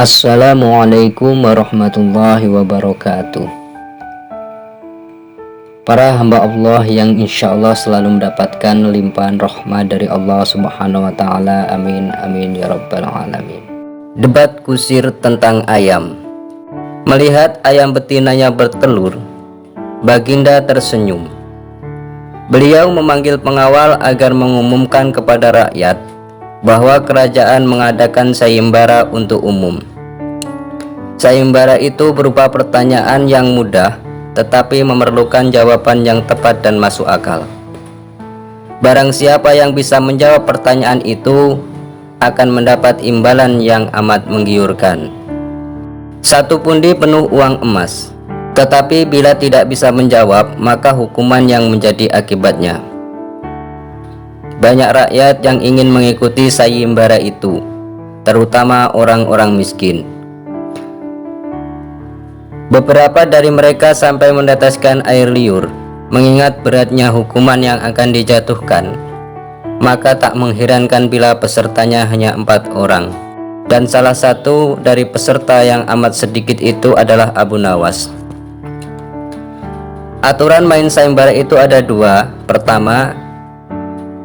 Assalamualaikum warahmatullahi wabarakatuh. Para hamba Allah yang insya Allah selalu mendapatkan limpahan rahmat dari Allah Subhanahu wa Ta'ala. Amin amin ya rabbal alamin. Debat kusir tentang ayam. Melihat ayam betinanya bertelur, Baginda tersenyum. Beliau memanggil pengawal agar mengumumkan kepada rakyat bahwa kerajaan mengadakan sayembara untuk umum. Sayembara itu berupa pertanyaan yang mudah tetapi memerlukan jawaban yang tepat dan masuk akal. Barang siapa yang bisa menjawab pertanyaan itu akan mendapat imbalan yang amat menggiurkan. 1 pundi penuh uang emas. Tetapi bila tidak bisa menjawab, maka hukuman yang menjadi akibatnya. Banyak rakyat yang ingin mengikuti sayembara itu, terutama orang-orang miskin. Beberapa dari mereka sampai meneteskan air liur, mengingat beratnya hukuman yang akan dijatuhkan. Maka tak mengherankan bila pesertanya hanya 4 orang, dan salah satu dari peserta yang amat sedikit itu adalah Abu Nawas. Aturan main sayembara itu ada 2. Pertama,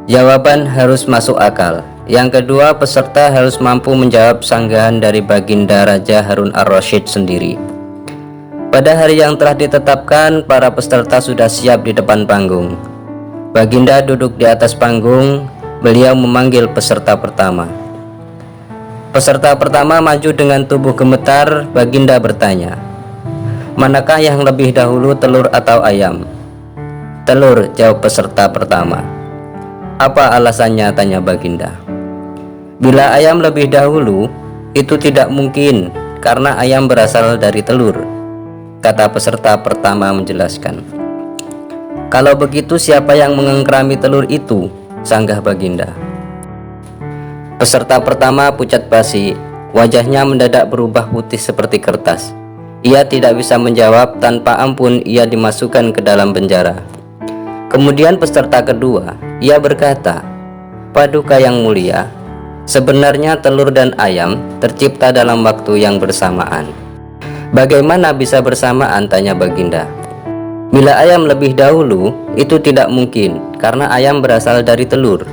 jawaban harus masuk akal. Yang kedua, peserta harus mampu menjawab sanggahan dari Baginda Raja Harun ar-Rasyid sendiri. Pada hari yang telah ditetapkan, para peserta sudah siap di depan panggung. Baginda duduk di atas panggung. Beliau memanggil peserta pertama. Peserta pertama maju dengan tubuh gemetar. Baginda bertanya, "Manakah yang lebih dahulu, telur atau ayam?" "Telur," jawab peserta pertama. "Apa alasannya?" tanya Baginda. "Bila ayam lebih dahulu, itu tidak mungkin karena ayam berasal dari telur," kata peserta pertama menjelaskan. "Kalau begitu siapa yang mengengkrami telur itu?" sanggah Baginda. Peserta pertama pucat basi. Wajahnya mendadak berubah putih seperti kertas. Ia tidak bisa menjawab. Tanpa ampun ia dimasukkan ke dalam penjara. Kemudian peserta kedua, ia berkata, "Paduka yang mulia, sebenarnya telur dan ayam tercipta dalam waktu yang bersamaan." "Bagaimana bisa bersamaan?" tanya Baginda. "Bila ayam lebih dahulu, itu tidak mungkin karena ayam berasal dari telur.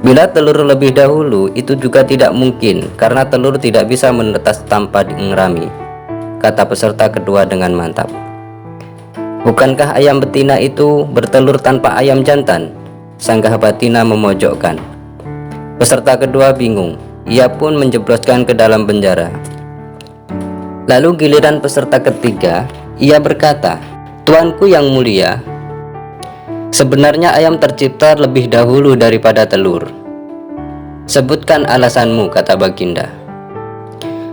Bila telur lebih dahulu, itu juga tidak mungkin karena telur tidak bisa menetas tanpa diengrami," kata peserta kedua dengan mantap. "Bukankah ayam betina itu bertelur tanpa ayam jantan?" sanggah Baginda memojokkan. Peserta kedua bingung. Ia pun menjebloskan ke dalam penjara. Lalu giliran peserta ketiga, ia berkata, "Tuanku yang mulia, sebenarnya ayam tercipta lebih dahulu daripada telur." "Sebutkan alasanmu," kata Baginda.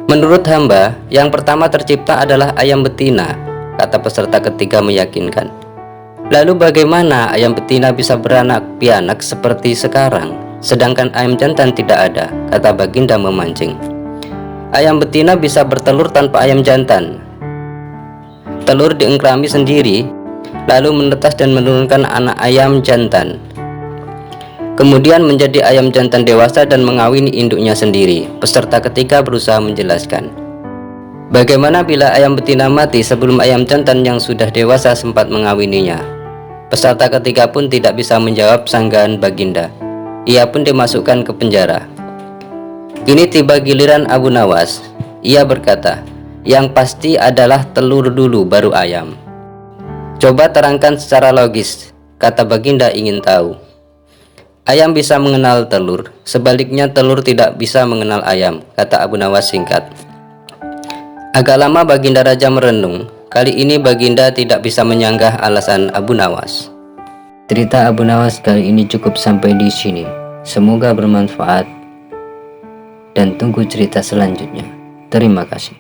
"Menurut hamba, yang pertama tercipta adalah ayam betina," kata peserta ketiga meyakinkan. "Lalu bagaimana ayam betina bisa beranak pianak seperti sekarang, sedangkan ayam jantan tidak ada?" kata Baginda memancing. "Ayam betina bisa bertelur tanpa ayam jantan. Telur diengkrami sendiri, lalu menetas dan menurunkan anak ayam jantan. Kemudian menjadi ayam jantan dewasa dan mengawini induknya sendiri." Peserta ketiga berusaha menjelaskan, "Bagaimana bila ayam betina mati sebelum ayam jantan yang sudah dewasa sempat mengawininya?" Peserta ketiga pun tidak bisa menjawab sanggahan Baginda. Ia pun dimasukkan ke penjara. Kini tiba giliran Abu Nawas. Ia berkata, "Yang pasti adalah telur dulu baru ayam." "Coba terangkan secara logis," kata Baginda ingin tahu. "Ayam bisa mengenal telur, sebaliknya telur tidak bisa mengenal ayam," kata Abu Nawas singkat. Agak lama Baginda Raja merenung. Kali ini Baginda tidak bisa menyanggah alasan Abu Nawas. Cerita Abu Nawas kali ini cukup sampai di sini. Semoga bermanfaat dan tunggu cerita selanjutnya. Terima kasih.